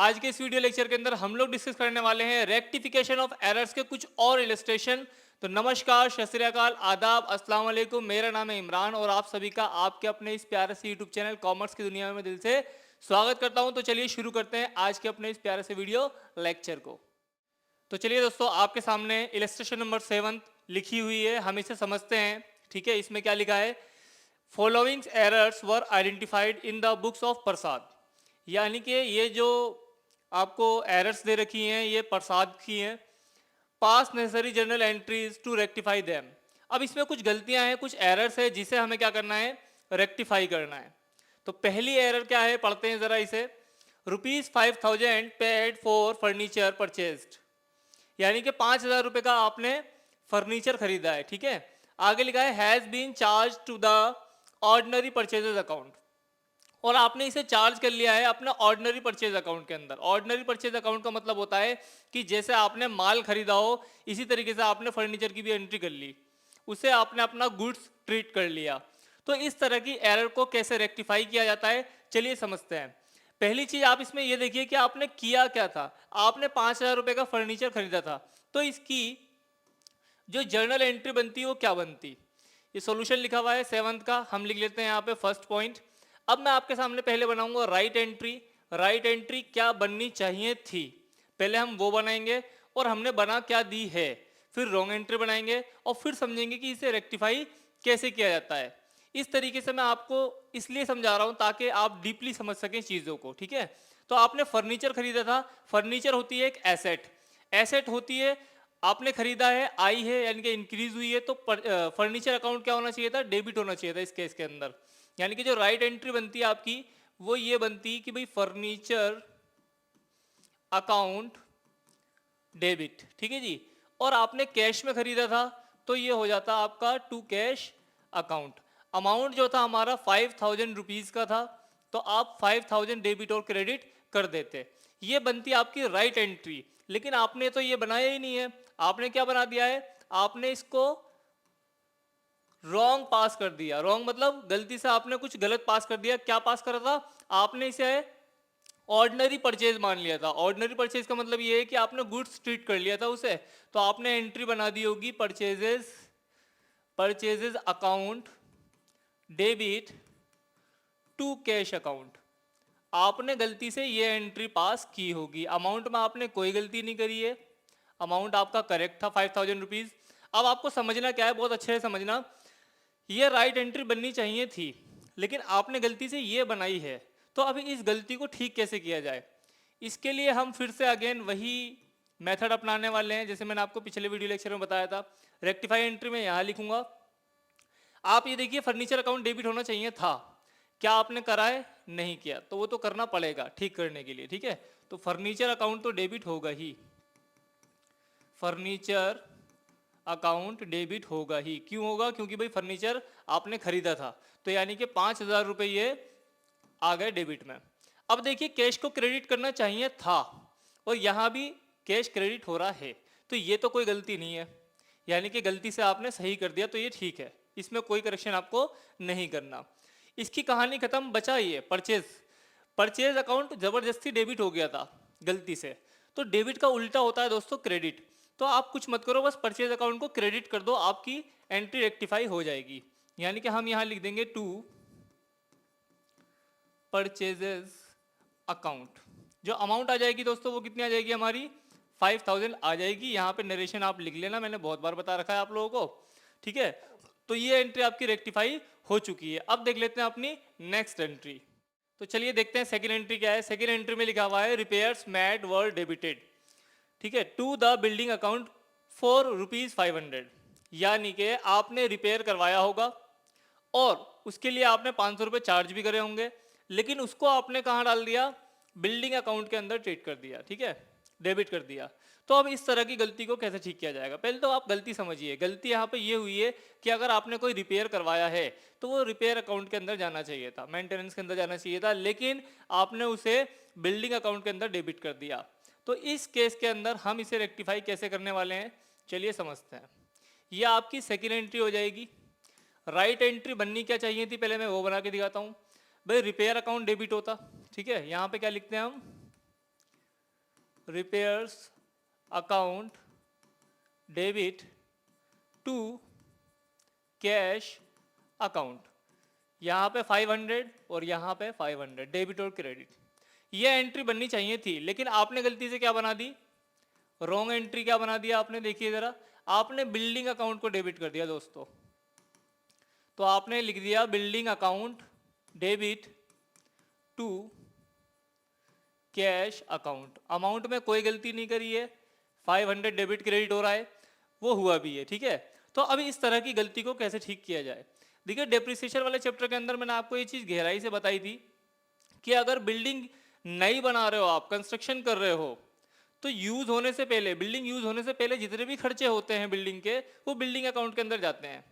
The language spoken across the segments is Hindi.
आज के इस वीडियो लेक्चर के अंदर हम लोग डिस्कस करने वाले हैं रेक्टिफिकेशन ऑफ एरर्स के कुछ और इलस्ट्रेशन। तो नमस्कार, सत श्री अकाल, आदाब, अस्सलाम वालेकुम। मेरा नाम है इमरान और आप सभी का आपके अपने इस प्यारे से यूट्यूब चैनल कॉमर्स की दुनिया में दिल से स्वागत करता हूं। तो चलिए शुरू करते हैं आज के अपने इस प्यारे से वीडियो लेक्चर को। तो चलिए दोस्तों, आपके सामने इलस्ट्रेशन नंबर 7 लिखी हुई है, हम इसे समझते हैं। ठीक है, इसमें क्या लिखा है? Following errors were identified in the books of Prasad. यानी कि ये जो आपको एरर्स दे रखी हैं ये प्रसाद की हैं। Pass necessary journal entries to rectify them. अब इसमें कुछ गलतियां हैं, कुछ एरर्स है जिसे हमें क्या करना है? रेक्टिफाई करना है। तो पहली एरर क्या है, पढ़ते हैं जरा इसे। ₹5,000 पेड फॉर फर्नीचर परचेज्ड। यानी कि 5,000 रुपए का आपने फर्नीचर खरीदा है। ठीक है, आगे लिखा है has been charge to the ordinary purchases account, और आपने इसे चार्ज कर लिया है अपना ऑर्डिनरी परचेज अकाउंट के अंदर। ऑर्डिनरी परचेज अकाउंट का मतलब होता है कि जैसे आपने माल खरीदा हो इसी तरीके से आपने फर्नीचर की भी एंट्री कर ली, उसे आपने अपना गुड्स ट्रीट कर लिया। तो इस तरह की एरर को कैसे रेक्टिफाई किया जाता है, चलिए समझते हैं। पहली चीज आप इसमें यह देखिए कि आपने किया क्या था। आपने 5,000 रुपए का फर्नीचर खरीदा था, तो इसकी जो जर्नल एंट्री बनती है वो क्या बनती? ये सॉल्यूशन लिखा हुआ है 7th का, हम लिख लेते हैं यहाँ पे फर्स्ट पॉइंट। अब मैं आपके सामने पहले बनाऊंगा राइट एंट्री। राइट एंट्री क्या बननी चाहिए थी, पहले हम वो बनाएंगे और हमने बना क्या दी है। फिर रॉन्ग एंट्री बनाएंगे और फिर समझेंगे कि इसे रेक्टिफाई कैसे किया जाता है। इस तरीके से मैं आपको इसलिए समझा रहा हूं ताकि आप डीपली समझ सकें चीज़ों को। ठीक है, तो आपने फर्नीचर खरीदा था। फर्नीचर होती है एक एसेट। एसेट होती है, आपने खरीदा है, आई है यानी कि इंक्रीज हुई है, तो फर्नीचर अकाउंट क्या होना चाहिए था? डेबिट होना चाहिए था इस केस के अंदर। यानी कि जो राइट एंट्री बनती है आपकी वो ये बनती कि भाई फर्नीचर अकाउंट डेबिट। ठीक है जी, और आपने कैश में खरीदा था तो ये हो जाता आपका टू कैश अकाउंट। अमाउंट जो था हमारा 5,000 रुपीज का था, तो आप 5,000 डेबिट और क्रेडिट कर देते। ये बनती आपकी राइट एंट्री। लेकिन आपने तो ये बनाया ही नहीं है। आपने क्या बना दिया है? आपने इसको रॉन्ग पास कर दिया। रॉन्ग मतलब गलती से आपने कुछ गलत पास कर दिया। क्या पास करा था? आपने इसे ऑर्डिनरी परचेज मान लिया था। ऑर्डिनरी परचेज का मतलब ये है कि आपने गुड्स ट्रीट कर लिया था उसे, तो आपने एंट्री बना दी होगी purchases account debit to cash account. आपने गलती से ये एंट्री पास की होगी। अमाउंट में आपने कोई गलती नहीं करी है, अमाउंट आपका करेक्ट था 5,000 रुपीज। अब आपको समझना क्या है, बहुत अच्छे से समझना। ये राइट एंट्री बननी चाहिए थी लेकिन आपने गलती से ये बनाई है। तो अभी इस गलती को ठीक कैसे किया जाए, इसके लिए हम फिर से अगेन वही मेथड अपनाने वाले हैं जैसे मैंने आपको पिछले वीडियो लेक्चर में बताया था। रेक्टिफाई एंट्री में यहाँ लिखूंगा। आप ये देखिए फर्नीचर अकाउंट डेबिट होना चाहिए था, क्या आपने करा है? नहीं किया, तो वो तो करना पड़ेगा ठीक करने के लिए। ठीक है, तो फर्नीचर अकाउंट तो डेबिट होगा ही। फर्नीचर अकाउंट डेबिट होगा ही। क्यों होगा? क्योंकि भाई फर्नीचर आपने खरीदा था, तो यानी कि 5,000 रुपये ये आ गए डेबिट में। अब देखिए कैश को क्रेडिट करना चाहिए था और यहाँ भी कैश क्रेडिट हो रहा है, तो ये तो कोई गलती नहीं है। यानी कि गलती से आपने सही कर दिया, तो ये ठीक है, इसमें कोई करेक्शन आपको नहीं करना। इसकी कहानी खत्म, बचा ये परचेज। परचेज अकाउंट जबरदस्ती डेबिट हो गया था गलती से, तो डेबिट का उल्टा होता है दोस्तों क्रेडिट। तो आप कुछ मत करो, बस परचेज अकाउंट को क्रेडिट कर दो, आपकी एंट्री रेक्टिफाई हो जाएगी। यानी कि हम यहां लिख देंगे टू परचेजेस अकाउंट। जो अमाउंट आ जाएगी दोस्तों वो कितनी आ जाएगी हमारी? 5,000 आ जाएगी। यहाँ पे नरेशन आप लिख लेना, मैंने बहुत बार बता रखा है आप लोगों को। ठीक है, तो ये एंट्री आपकी रेक्टिफाई हो चुकी है। अब देख लेते हैं अपनी नेक्स्ट एंट्री। तो चलिए देखते हैं सेकंड एंट्री क्या है। सेकंड एंट्री में लिखा हुआ है रिपेयर्स मैड वर डेबिटेड। ठीक है, to the building account for ₹500। यानी कि आपने रिपेयर करवाया होगा और उसके लिए आपने 500 रुपये चार्ज भी करे होंगे, लेकिन उसको आपने कहाँ डाल दिया? बिल्डिंग अकाउंट के अंदर ट्रीट कर दिया। ठीक है, डेबिट कर दिया। तो अब इस तरह की गलती को कैसे ठीक किया जाएगा? पहले तो आप गलती समझिए। गलती यहाँ पे ये हुई है कि अगर आपने कोई रिपेयर करवाया है तो वो रिपेयर अकाउंट के अंदर जाना चाहिए था, मेंटेनेंस के अंदर जाना चाहिए था, लेकिन आपने उसे बिल्डिंग अकाउंट के अंदर डेबिट कर दिया। तो इस केस के अंदर हम इसे रेक्टिफाई कैसे करने वाले हैं, चलिए समझते हैं। यह आपकी सेकेंड एंट्री हो जाएगी। राइट एंट्री बननी क्या चाहिए थी, पहले मैं वो बना के दिखाता हूँ। भाई रिपेयर अकाउंट डेबिट होता। ठीक है, यहाँ पे क्या लिखते हैं हम? Repairs account debit to cash account. यहाँ पे 500 और यहाँ पे 500 डेबिट और क्रेडिट। ये एंट्री बननी चाहिए थी, लेकिन आपने गलती से क्या बना दी, रॉन्ग एंट्री क्या बना दिया आपने, देखिए जरा, आपने बिल्डिंग अकाउंट को डेबिट कर दिया दोस्तों। तो आपने लिख दिया building account debit to cash account. Amount में कोई गलती नहीं करी है, 500 डेबिट क्रेडिट हो रहा है, वो हुआ भी है, ठीक है। तो अभी इस तरह की गलती को कैसे ठीक किया जाए, देखिए डेप्रिसिएशन वाले चैप्टर के अंदर मैंने आपको ये चीज़ गहराई से बताई थी कि अगर बिल्डिंग नई बना रहे हो, आप कंस्ट्रक्शन कर रहे हो, तो यूज होने से पहले, बिल्डिंग यूज होने से पहले जितने भी खर्चे होते हैं बिल्डिंग के, वो बिल्डिंग अकाउंट के अंदर जाते हैं।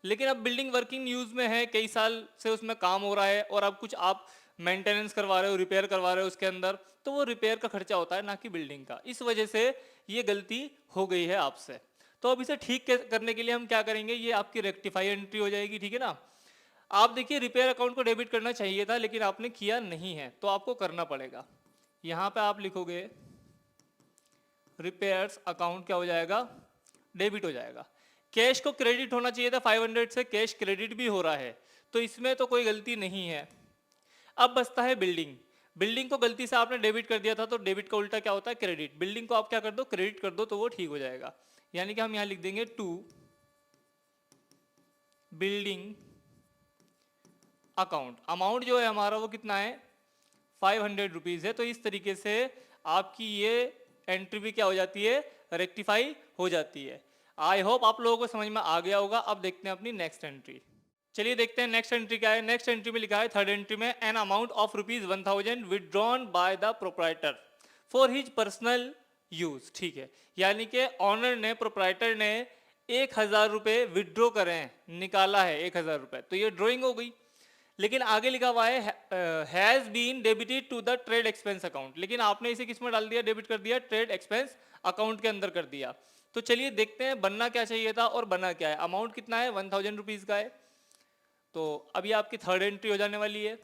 लेकिन अब बिल्डिंग वर्किंग यूज में है, कई साल से उसमें काम हो रहा है, और अब कुछ आप मेंटेनेंस करवा रहे हो, रिपेयर करवा रहे हो उसके अंदर, तो वो रिपेयर का खर्चा होता है, ना कि बिल्डिंग का। इस वजह से ये गलती हो गई है आपसे। तो अब इसे ठीक करने के लिए हम क्या करेंगे, ये आपकी रेक्टिफाई एंट्री हो जाएगी, ठीक है ना। आप देखिए रिपेयर अकाउंट को डेबिट करना चाहिए था, लेकिन आपने किया नहीं है, तो आपको करना पड़ेगा। यहाँ पे आप लिखोगे रिपेयर्स अकाउंट क्या हो जाएगा, डेबिट हो जाएगा। कैश को क्रेडिट होना चाहिए था, 500 से कैश क्रेडिट भी हो रहा है, तो इसमें तो कोई गलती नहीं है। अब बचता है बिल्डिंग। बिल्डिंग को गलती से आपने डेबिट कर दिया था, तो डेबिट का उल्टा क्या होता है, क्रेडिट। बिल्डिंग को आप क्या कर दो, क्रेडिट कर दो, तो वो ठीक हो जाएगा। यानी कि हम यहाँ लिख देंगे टू बिल्डिंग अकाउंट। अमाउंट जो है हमारा वो कितना है, 500 रुपीज़ है। तो इस तरीके से आपकी ये एंट्री भी क्या हो जाती है, रेक्टिफाई हो जाती है। आई होप आप लोगों को समझ में आ गया होगा। अब देखते हैं अपनी नेक्स्ट एंट्री। चलिए देखते हैं नेक्स्ट एंट्री क्या है। नेक्स्ट एंट्री में लिखा है, थर्ड एंट्री में, an amount of ₹1000 withdrawn by the proprietor for his personal use. ठीक है, यानी कि ऑनर ने, प्रोप्राइटर ने 1000 रुपये विदड्रॉ करे हैं, निकाला है 1000 रुपये, तो ये ड्रॉइंग हो गई। लेकिन आगे लिखा हुआ है has been debited to the trade expense account, लेकिन आपने इसे किस में डाल दिया, डेबिट कर दिया, ट्रेड एक्सपेंस अकाउंट के अंदर कर दिया। तो चलिए देखते हैं बनना क्या चाहिए था और बना क्या है। अमाउंट कितना है, 1000 रुपीज़ का है। तो अभी आपकी थर्ड एंट्री हो जाने वाली है।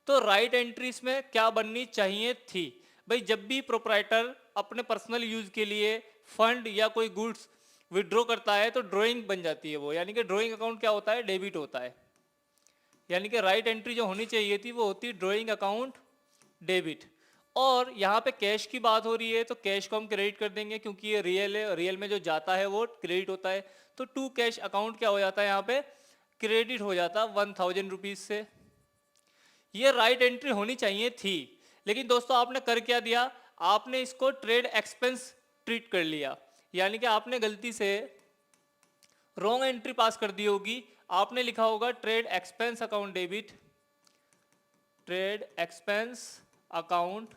तो राइट एंट्रीज में क्या बननी चाहिए थी भाई, जब भी प्रोप्राइटर अपने पर्सनल यूज के लिए फंड या कोई गुड्स विड्रॉ करता है तो ड्रॉइंग बन जाती है वो, यानी कि ड्रॉइंग अकाउंट क्या होता है, डेबिट होता है। यानी कि राइट एंट्री जो होनी चाहिए थी वो होती ड्रॉइंग अकाउंट डेबिट। और यहाँ पे कैश की बात हो रही है, तो कैश को हम क्रेडिट कर देंगे, क्योंकि ये रियल है, रियल में जो जाता है वो क्रेडिट होता है। तो टू कैश अकाउंट क्या हो जाता है, यहाँ पे क्रेडिट हो जाता 1000 रुपीज से। ये राइट एंट्री होनी चाहिए थी, लेकिन दोस्तों आपने कर क्या दिया, आपने इसको ट्रेड एक्सपेंस ट्रीट कर लिया। यानी कि आपने गलती से रॉन्ग एंट्री पास कर दी होगी। आपने लिखा होगा trade expense account debit, trade expense account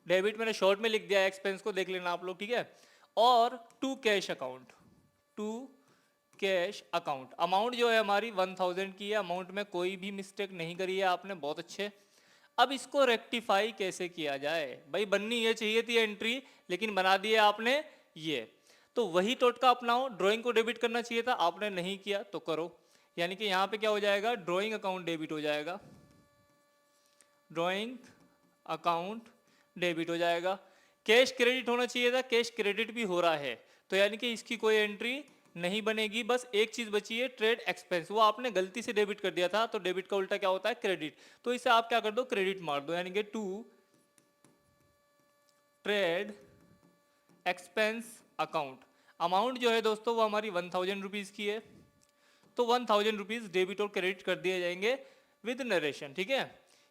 debit, मैंने शॉर्ट में लिख दिया, एक्सपेंस को देख लेना आप लोग, ठीक है। और to cash account, to cash account. Amount जो है हमारी 1000 की है, अमाउंट में कोई भी मिस्टेक नहीं करी है आपने, बहुत अच्छे। अब इसको रेक्टिफाई कैसे किया जाए भाई, बननी ये चाहिए थी एंट्री, लेकिन बना दिया आपने ये। तो वही टोटका अपनाओ, ड्राइंग को डेबिट करना चाहिए था, आपने नहीं किया तो करो। यानी कि यहाँ पे क्या हो जाएगा, ड्राइंग अकाउंट डेबिट हो जाएगा, ड्राइंग अकाउंट डेबिट हो जाएगा। कैश क्रेडिट होना चाहिए था, कैश क्रेडिट भी हो रहा है, तो यानी कि इसकी कोई एंट्री नहीं बनेगी। बस एक चीज बची है, ट्रेड एक्सपेंस, वो आपने गलती से डेबिट कर दिया था, तो डेबिट का उल्टा क्या होता है, क्रेडिट। तो इसे आप क्या कर दो, क्रेडिट मार दो, यानी कि to trade expense account. Amount जो है दोस्तों वो हमारी 1000 रुपीज़ की है, तो 1000 रुपीज़ डेबिट और क्रेडिट कर दिए जाएंगे विद नरेशन, ठीक है।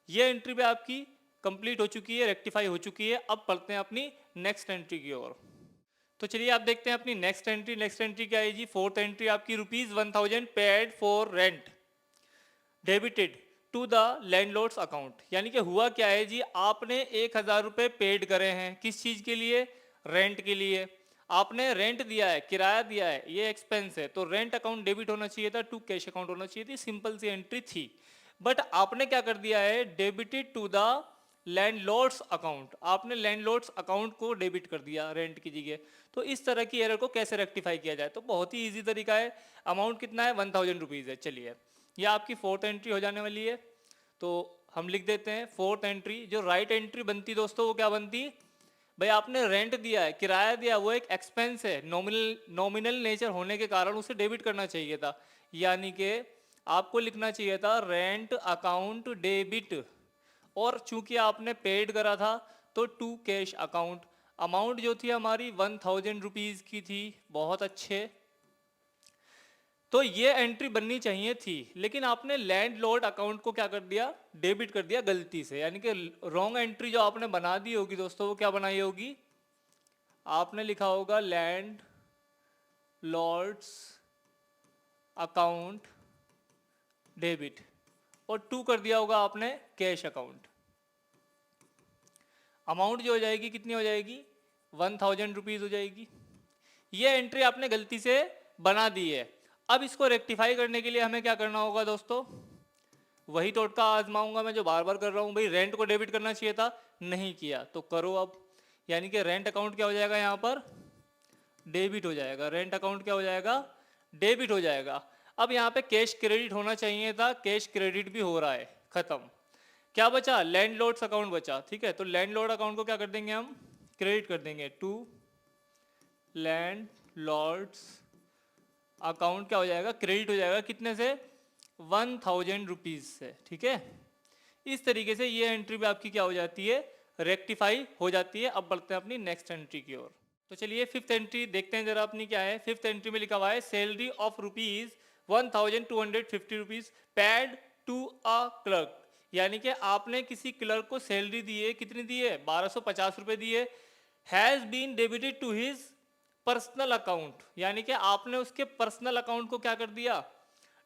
ये एंट्री पे आपकी कंप्लीट हो चुकी है, रेक्टिफाई हो चुकी है। अब पढ़ते हैं अपनी नेक्स्ट एंट्री की ओर। तो चलिए आप देखते हैं अपनी नेक्स्ट एंट्री। नेक्स्ट एंट्री क्या है जी, फोर्थ एंट्री आपकी, ₹1000 paid for rent debited to the landlord's account. यानी कि हुआ क्या है जी, आपने 1000 रुपये पेड करे हैं, किस चीज़ के लिए, रेंट के लिए। आपने रेंट दिया है, किराया दिया है, ये एक्सपेंस है, तो रेंट अकाउंट डेबिट होना चाहिए था, टू कैश अकाउंट होना चाहिए थी, सिंपल सी एंट्री थी। बट आपने क्या कर दिया है, debited to the landlord's account, आपने लैंडलॉर्ड्स अकाउंट को डेबिट कर दिया रेंट की जगह। तो इस तरह की एरर को कैसे रेक्टिफाई किया जाए, तो बहुत ही इजी तरीका है। अमाउंट कितना है, 1000 रुपीज़ है। चलिए ये आपकी फोर्थ एंट्री हो जाने वाली है, तो हम लिख देते हैं फोर्थ एंट्री। जो राइट एंट्री बनती दोस्तों वो क्या बनती, भाई आपने रेंट दिया है, किराया दिया, वो एक एक्सपेंस है, नॉमिनल नेचर होने के कारण उसे डेबिट करना चाहिए था। यानी कि आपको लिखना चाहिए था रेंट अकाउंट डेबिट, और चूंकि आपने पेड करा था तो टू कैश अकाउंट। अमाउंट जो थी हमारी 1000 रुपीज की थी। बहुत अच्छे, तो ये एंट्री बननी चाहिए थी, लेकिन आपने लैंडलॉर्ड अकाउंट को क्या कर दिया, डेबिट कर दिया गलती से। यानी कि रॉन्ग एंट्री जो आपने बना दी होगी दोस्तों, वो क्या बनाई होगी, आपने लिखा होगा लैंड लॉर्ड्स अकाउंट डेबिट, और टू कर दिया होगा आपने कैश अकाउंट। अमाउंट जो हो जाएगी कितनी हो जाएगी, 1000 रुपीज हो जाएगी। ये एंट्री आपने गलती से बना दी है। अब इसको रेक्टिफाई करने के लिए हमें क्या करना होगा दोस्तों, वही टोटका आजमाऊंगा मैं जो बार बार कर रहा हूं। भाई रेंट को डेबिट करना चाहिए था, नहीं किया, तो करो अब। यानी कि रेंट अकाउंट क्या हो जाएगा, यहाँ पर डेबिट हो जाएगा। रेंट अकाउंट क्या हो जाएगा, डेबिट हो जाएगा। अब यहाँ पे कैश क्रेडिट होना चाहिए था, कैश क्रेडिट भी हो रहा है, खत्म। क्या बचा, लैंडलॉर्ड्स अकाउंट बचा। ठीक है, तो लैंडलॉर्ड अकाउंट को क्या कर देंगे हम, क्रेडिट कर देंगे टू लैंडलॉर्ड्स अकाउंट। क्या हो जाएगा, क्रेडिट हो जाएगा, कितने से, 1000 रुपीज से। ठीक है, इस तरीके से ये एंट्री भी आपकी क्या हो जाती है, रेक्टिफाई हो जाती है। अब बढ़ते हैं अपनी नेक्स्ट एंट्री की ओर। तो चलिए फिफ्थ एंट्री देखते हैं जरा अपनी क्या है। फिफ्थ एंट्री में लिखा हुआ है salary of ₹1250 paid to a clerk. यानी कि आपने किसी क्लर्क को सैलरी दी है, कितनी दी है, 1250 रुपये दी है। Has been debited to his personal account, यानी कि आपने उसके पर्सनल अकाउंट को क्या कर दिया,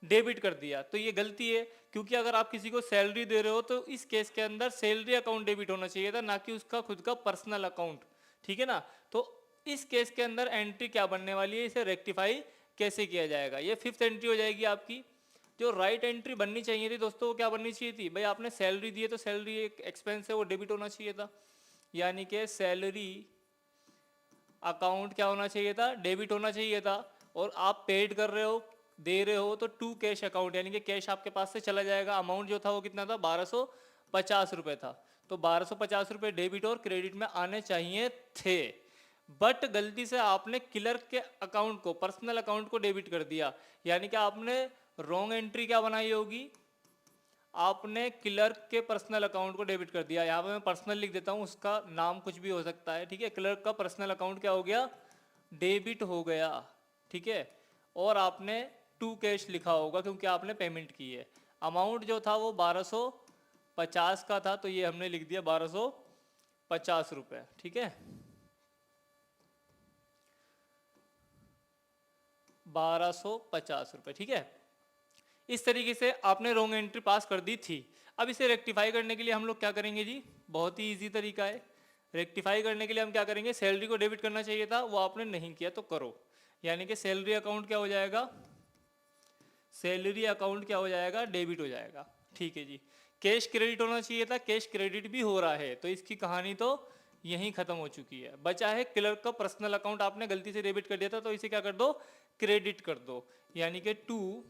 डेबिट कर दिया। तो ये गलती है, क्योंकि अगर आप किसी को सैलरी दे रहे हो तो इस केस के अंदर सैलरी अकाउंट डेबिट होना चाहिए था, ना कि उसका खुद का पर्सनल अकाउंट। ठीक है ना, तो इस केस के अंदर एंट्री क्या बनने वाली है, इसे रेक्टिफाई कैसे किया जाएगा, ये फिफ्थ एंट्री हो जाएगी आपकी। जो राइट एंट्री बननी चाहिए थी दोस्तों, वो क्या बननी चाहिए थी, भाई आपने सैलरी दी है तो सैलरी एक एक्सपेंस है, वो डेबिट होना चाहिए था। यानी कि सैलरी अकाउंट क्या होना चाहिए था, डेबिट होना चाहिए था। और आप पेड कर रहे हो, दे रहे हो, तो टू कैश अकाउंट, यानी कि कैश आपके पास से चला जाएगा। अमाउंट जो था वो कितना था, 1250 रुपये था। तो 1250 रुपये डेबिट और क्रेडिट में आने चाहिए थे, बट गलती से आपने क्लर्क के अकाउंट को, पर्सनल अकाउंट को डेबिट कर दिया। यानी कि आपने रॉन्ग एंट्री क्या बनाई होगी, आपने क्लर्क के पर्सनल अकाउंट को डेबिट कर दिया। यहाँ पे मैं पर्सनल लिख देता हूँ, उसका नाम कुछ भी हो सकता है। ठीक है, क्लर्क का पर्सनल अकाउंट क्या हो गया, डेबिट हो गया। ठीक है, और आपने टू कैश लिखा होगा क्योंकि आपने पेमेंट की है। अमाउंट जो था वो 1250 का था, तो ये हमने लिख दिया 1250 रुपये। ठीक है, 1250 रुपये। ठीक है, इस तरीके से आपने रॉन्ग एंट्री पास कर दी थी। अब इसे रेक्टिफाई करने के लिए हम लोग क्या करेंगे जी, बहुत ही इजी तरीका है। रेक्टिफाई करने के लिए हम क्या करेंगे, सैलरी को डेबिट करना चाहिए था, वो आपने नहीं किया, तो करो। यानी कि सैलरी अकाउंट क्या हो जाएगा, सैलरी अकाउंट क्या हो जाएगा, डेबिट हो जाएगा। ठीक है जी, कैश क्रेडिट होना चाहिए था, कैश क्रेडिट भी हो रहा है, तो इसकी कहानी तो यहीं खत्म हो चुकी है। बचा है क्लर्क का पर्सनल अकाउंट, आपने गलती से डेबिट कर दिया था, तो इसे क्या कर दो, क्रेडिट कर दो। यानी कि टू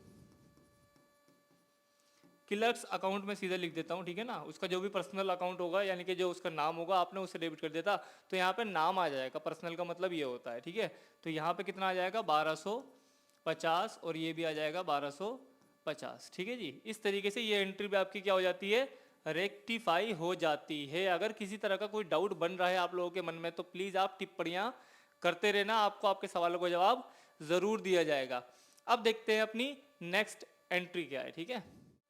क्लर्क्स अकाउंट में सीधा लिख देता हूँ। ठीक है ना, उसका जो भी पर्सनल अकाउंट होगा, यानी कि जो उसका नाम होगा, आपने उसे डेबिट कर देता, तो यहाँ पे नाम आ जाएगा, पर्सनल का मतलब ये होता है। ठीक है, तो यहाँ पे कितना आ जाएगा, 1250, और ये भी आ जाएगा 1250। ठीक है जी, इस तरीके से ये एंट्री भी आपकी क्या हो जाती है, रेक्टिफाई हो जाती है। अगर किसी तरह का कोई डाउट बन रहा है आप लोगों के मन में, तो प्लीज़ आप टिप्पणियाँ करते रहना, आपको आपके सवालों का जवाब ज़रूर दिया जाएगा। अब देखते हैं अपनी नेक्स्ट एंट्री क्या है। ठीक है,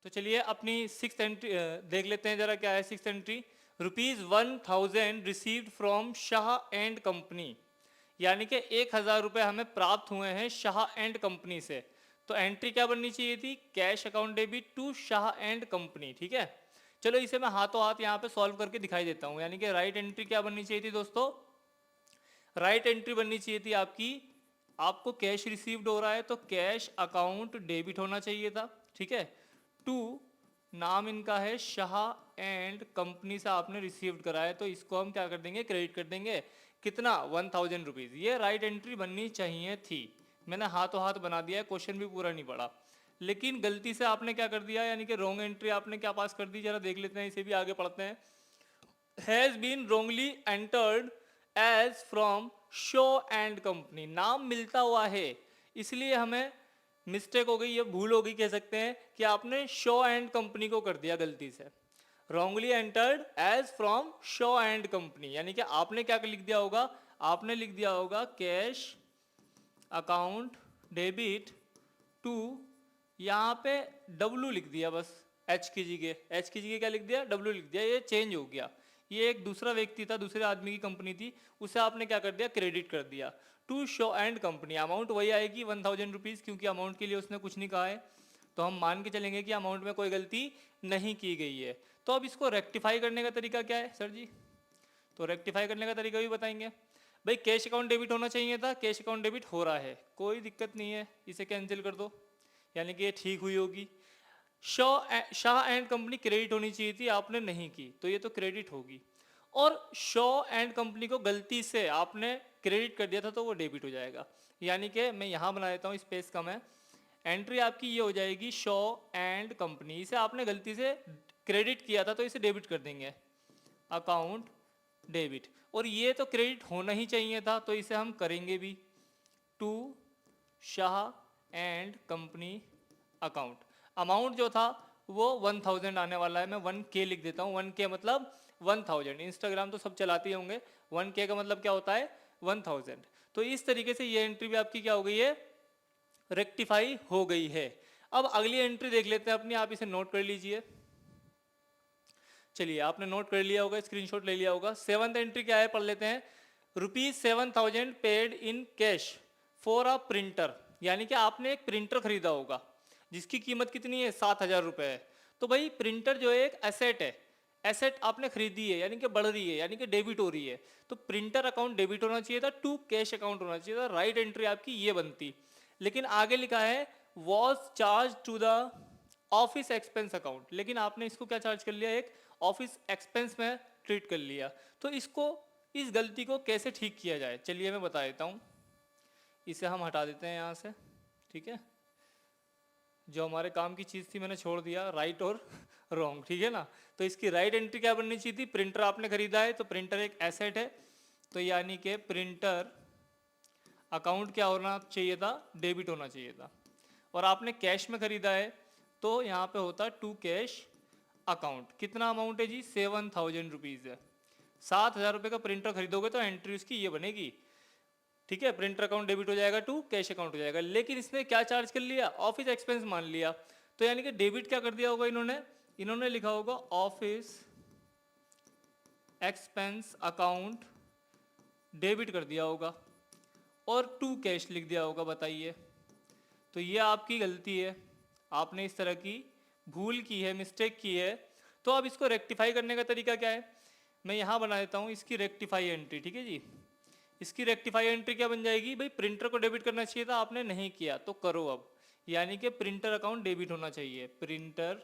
तो चलिए अपनी सिक्स एंट्री देख लेते हैं जरा, क्या है six entry. ₹1000 received from Shah and company. यानी कि 1000 रुपये हमें प्राप्त हुए हैं शाह एंड कंपनी से। तो एंट्री क्या बननी चाहिए थी, cash account debit to Shah and company. ठीक है, चलो इसे मैं हाथों हाथ यहाँ पे सॉल्व करके दिखाई देता हूँ। यानी कि राइट एंट्री क्या बननी चाहिए थी दोस्तों, राइट एंट्री बननी चाहिए थी आपकी, आपको कैश रिसीव्ड हो रहा है तो कैश अकाउंट डेबिट होना चाहिए था। ठीक है, टू नाम इनका है शाह एंड कंपनी से आपने रिसीव्ड करा है, तो इसको हम क्या कर देंगे, क्रेडिट कर देंगे। कितना, 1000 रुपीज़। ये राइट एंट्री बननी चाहिए थी। मैंने हाथों हाथ बना दिया है, क्वेश्चन भी पूरा नहीं पढ़ा, लेकिन गलती से आपने क्या कर दिया, यानी कि रॉन्ग एंट्री आपने क्या पास कर दी, जरा देख लेते हैं, इसे भी आगे पढ़ते हैं। Has been wrongly entered as from Shaw and company, नाम मिलता हुआ है, इसलिए हमें मिस्टेक हो गई, ये भूल हो गई कह सकते हैं कि आपने शो एंड कंपनी को कर दिया गलती से, wrongly entered as from Shaw and company, यानी कि आपने क्या लिख दिया होगा, आपने लिख दिया होगा कैश अकाउंट डेबिट टू, यहाँ पे डब्लू लिख दिया बस, एच की जगह क्या लिख दिया, डब्लू लिख दिया, ये चेंज हो गया, ये एक दूसरा व्यक्ति था, दूसरे आदमी की कंपनी थी, उसे आपने क्या कर दिया, क्रेडिट कर दिया to Shaw and company, amount वही आएगी 1000 रुपीज़, क्योंकि अमाउंट के लिए उसने कुछ नहीं कहा है, तो हम मान के चलेंगे कि अमाउंट में कोई गलती नहीं की गई है। तो अब इसको रेक्टिफाई करने का तरीका क्या है सर जी, तो रेक्टिफाई करने का तरीका भी बताएंगे। भाई कैश अकाउंट डेबिट होना चाहिए था, कैश अकाउंट डेबिट हो रहा है, कोई दिक्कत नहीं है, इसे कैंसिल कर दो, यानी कि ये ठीक हुई होगी। शाह एंड कंपनी क्रेडिट होनी चाहिए थी, आपने नहीं की, तो ये तो क्रेडिट होगी। और शो एंड कंपनी को गलती से आपने क्रेडिट कर दिया था, तो वो डेबिट हो जाएगा, यानी कि मैं यहाँ बना देता हूँ, स्पेस कम है, एंट्री आपकी ये हो जाएगी शो एंड कंपनी, इसे आपने गलती से क्रेडिट किया था, तो इसे डेबिट कर देंगे, अकाउंट डेबिट, और ये तो क्रेडिट होना ही चाहिए था, तो इसे हम करेंगे भी, to Shah and company account. Amount जो था वो 1000 आने वाला है, मैं 1K लिख देता हूँ, 1K मतलब 1000, इंस्टाग्राम तो सब चलाते ही होंगे, 1K का मतलब क्या होता है 1000, तो इस तरीके से ये एंट्री भी आपकी क्या हो गई है, रेक्टिफाई हो गई है। अब अगली एंट्री देख लेते हैं अपनी, आप इसे नोट कर लीजिए, चलिए आपने नोट कर लिया होगा, स्क्रीनशॉट ले लिया होगा। 7th एंट्री क्या है, पढ़ लेते हैं, ₹7000 paid in cash for a printer, यानी कि आपने एक प्रिंटर खरीदा होगा जिसकी कीमत कितनी है, 7000 रुपये है। तो भाई प्रिंटर जो है एक एसेट है, एसेट आपने खरीदी है, यानी कि बढ़ रही है, यानी कि डेबिट हो रही है, तो प्रिंटर अकाउंट डेबिट होना चाहिए था, टू कैश अकाउंट होना चाहिए था, राइट एंट्री आपकी ये बनती। लेकिन आगे लिखा है was charge to the office expense account, लेकिन आपने इसको क्या चार्ज कर लिया, एक ऑफिस एक्सपेंस में ट्रीट कर लिया। तो इसको, इस गलती को कैसे ठीक किया जाए, चलिए मैं बता देता हूँ, इसे हम हटा देते हैं यहाँ से, ठीक है, जो हमारे काम की चीज़ थी मैंने छोड़ दिया, राइट और रॉन्ग, ठीक है ना। तो इसकी राइट एंट्री क्या बननी चाहिए थी, प्रिंटर आपने खरीदा है, तो प्रिंटर एक एसेट है, तो यानी कि प्रिंटर अकाउंट क्या होना चाहिए था, डेबिट होना चाहिए था। और आपने कैश में खरीदा है, तो यहाँ पे होता टू कैश अकाउंट, कितना अमाउंट है जी, 7000 रुपीज़ है, 7000 रुपये का प्रिंटर खरीदोगे तो एंट्री उसकी ये बनेगी, ठीक है, प्रिंटर अकाउंट डेबिट हो जाएगा टू कैश अकाउंट हो जाएगा। लेकिन इसने क्या चार्ज कर लिया, ऑफिस एक्सपेंस मान लिया, तो यानी कि डेबिट क्या कर दिया होगा इन्होंने, इन्होंने लिखा होगा ऑफिस एक्सपेंस अकाउंट डेबिट कर दिया होगा और टू कैश लिख दिया होगा, बताइए। तो ये आपकी गलती है, आपने इस तरह की भूल की है, मिस्टेक की है। तो अब इसको रेक्टिफाई करने का तरीका क्या है, मैं यहाँ बना देता हूँ इसकी रेक्टिफाई एंट्री, ठीक है जी। इसकी रेक्टिफाई एंट्री क्या बन जाएगी, भाई प्रिंटर को डेबिट करना चाहिए था, आपने नहीं किया, तो करो अब, यानी कि प्रिंटर अकाउंट डेबिट होना चाहिए, प्रिंटर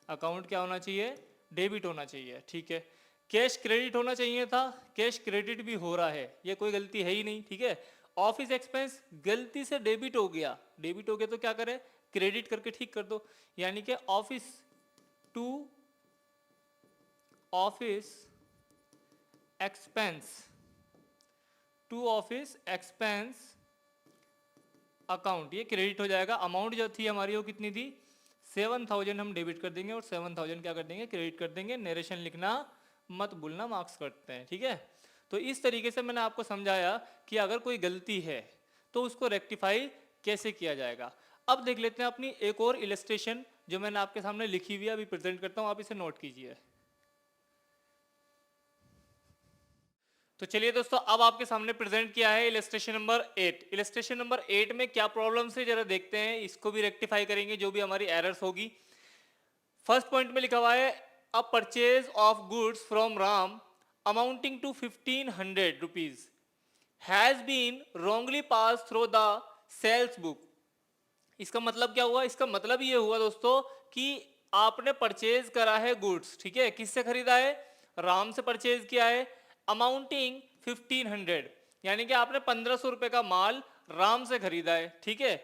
अकाउंट क्या होना चाहिए, डेबिट होना चाहिए, ठीक है। कैश क्रेडिट होना चाहिए था, कैश क्रेडिट भी हो रहा है, ये कोई गलती है ही नहीं, ठीक है। ऑफिस एक्सपेंस गलती से डेबिट हो गया, डेबिट हो गया तो क्या करें, क्रेडिट करके ठीक कर दो, यानी कि office to office expense, to office expense account, ये क्रेडिट हो जाएगा। अमाउंट जो थी हमारी वो कितनी थी, 7000 हम डेबिट कर देंगे और 7000 क्या कर देंगे, क्रेडिट कर देंगे। नरेशन लिखना मत भूलना, मार्क्स कटते हैं, ठीक है। तो इस तरीके से मैंने आपको समझाया कि अगर कोई गलती है तो उसको रेक्टिफाई कैसे किया जाएगा। अब देख लेते हैं अपनी एक और इलस्ट्रेशन जो मैंने आपके सामने लिखी हुई है, अभी प्रेजेंट करता हूँ, आप इसे नोट कीजिए। तो चलिए दोस्तों, अब आपके सामने प्रेजेंट किया है इलस्ट्रेशन नंबर 8। इलस्ट्रेशन नंबर 8 में क्या प्रॉब्लम है जरा देखते हैं, इसको भी रेक्टिफाई करेंगे जो भी हमारी एरर्स होगी। फर्स्ट पॉइंट में लिखा हुआ है a purchase of goods from Ram amounting to 1500 rupees has been wrongly pass through the sales book. इसका मतलब क्या हुआ, इसका मतलब ये हुआ दोस्तों कि आपने परचेज करा है गुड्स, ठीक है, किससे खरीदा है, राम से परचेज किया है, अमाउंटिंग 1500, यानी कि आपने 1500 रुपए का माल राम से खरीदा है, ठीक है।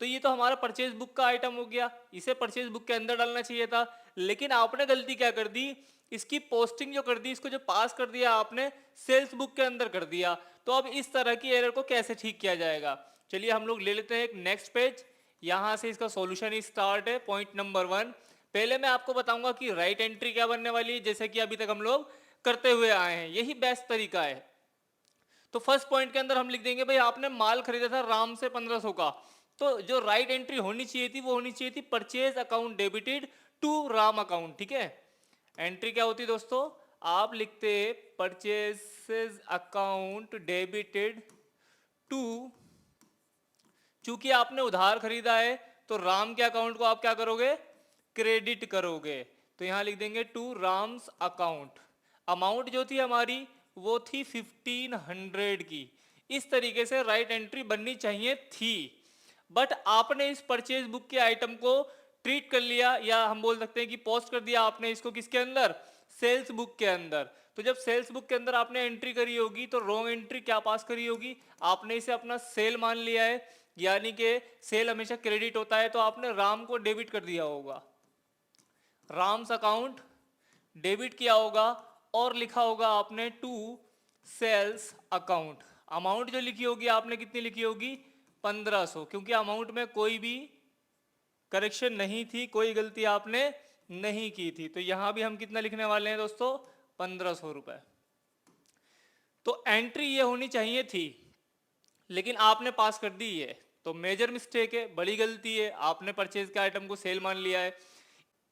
तो ये तो हमारा परचेज बुक का आइटम हो गया, इसे परचेज बुक के अंदर डालना चाहिए था, लेकिन आपने गलती क्या कर दी, इसकी पोस्टिंग जो कर दी, इसको जो पास कर दिया आपने सेल्स बुक के अंदर कर दिया। तो अब इस तरह की एरर को कैसे ठीक किया जाएगा, चलिए हम लोग ले लेते हैं एक नेक्स्ट पेज। यहां से इसका सॉल्यूशन ही स्टार्ट है। पॉइंट नंबर 1, पहले मैं आपको बताऊंगा कि राइट एंट्री क्या बनने वाली है, जैसे कि अभी तक हम लोग करते हुए आए हैं, यही बेस्ट तरीका है। तो फर्स्ट पॉइंट के अंदर हम लिख देंगे भाई आपने माल खरीदा था राम से 1500 का, तो जो राइट एंट्री होनी चाहिए थी वो होनी चाहिए थी purchase account debited to Ram account. ठीक है, एंट्री क्या होती दोस्तों, आप लिखते परचेज अकाउंट डेबिटेड टू, चूंकि आपने उधार खरीदा है तो राम के अकाउंट को आप क्या करोगे, क्रेडिट करोगे। तो यहां लिख देंगे टू राम्स अकाउंट। अमाउंट जो थी हमारी वो थी 1500 की। इस तरीके से राइट एंट्री बननी चाहिए थी, बट आपने इस परचेज बुक के आइटम को ट्रीट कर लिया, या हम बोल सकते हैं कि पोस्ट कर दिया आपने इसको किसके अंदर, सेल्स बुक के अंदर। तो जब सेल्स बुक के अंदर आपने एंट्री करी होगी तो रॉन्ग एंट्री क्या पास करी होगी, आपने इसे अपना सेल मान लिया है, यानी कि सेल हमेशा क्रेडिट होता है, तो आपने राम को डेबिट कर दिया होगा, राम्स अकाउंट डेबिट किया होगा और लिखा होगा आपने टू सेल्स अकाउंट। अमाउंट जो लिखी होगी आपने कितनी लिखी होगी, 1500, क्योंकि अमाउंट में कोई भी करेक्शन नहीं थी, कोई गलती आपने नहीं की थी। तो यहां भी हम कितना लिखने वाले हैं दोस्तों, 1500 रुपए। तो एंट्री ये होनी चाहिए थी, लेकिन आपने पास कर दी है, तो मेजर मिस्टेक है, बड़ी गलती है, आपने परचेज के आइटम को सेल मान लिया है।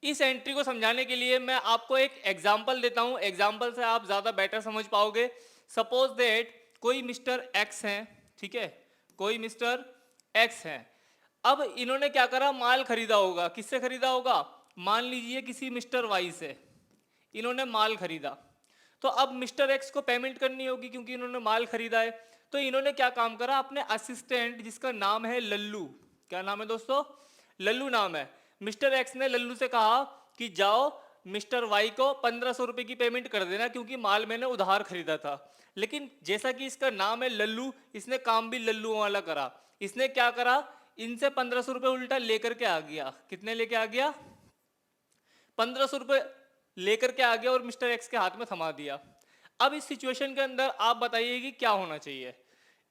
इस एंट्री को समझाने के लिए मैं आपको एक एग्जांपल देता हूं, एग्जांपल से आप ज्यादा बेटर समझ पाओगे। सपोज दैट कोई मिस्टर एक्स हैं, ठीक है, कोई मिस्टर एक्स हैं। अब इन्होंने क्या करा, माल खरीदा होगा, किससे खरीदा होगा, मान लीजिए किसी मिस्टर वाई से इन्होंने माल खरीदा। तो अब मिस्टर एक्स को पेमेंट करनी होगी क्योंकि इन्होंने माल खरीदा है। तो इन्होंने क्या काम करा, अपने असिस्टेंट जिसका नाम है लल्लू, क्या नाम है दोस्तों, लल्लू नाम है, मिस्टर एक्स ने लल्लू से कहा कि जाओ मिस्टर वाई को 1500 रुपए की पेमेंट कर देना क्योंकि माल मैंने उधार खरीदा था। लेकिन जैसा कि इसका नाम है लल्लू, इसने काम भी लल्लू वाला करा। इसने क्या करा, इनसे 1500 रुपए उल्टा लेकर के आ गया। कितने लेके आ गया, 1500 रुपए लेकर के आ गया और मिस्टर एक्स के हाथ में थमा दिया। अब इस सिचुएशन के अंदर आप बताइए कि क्या होना चाहिए।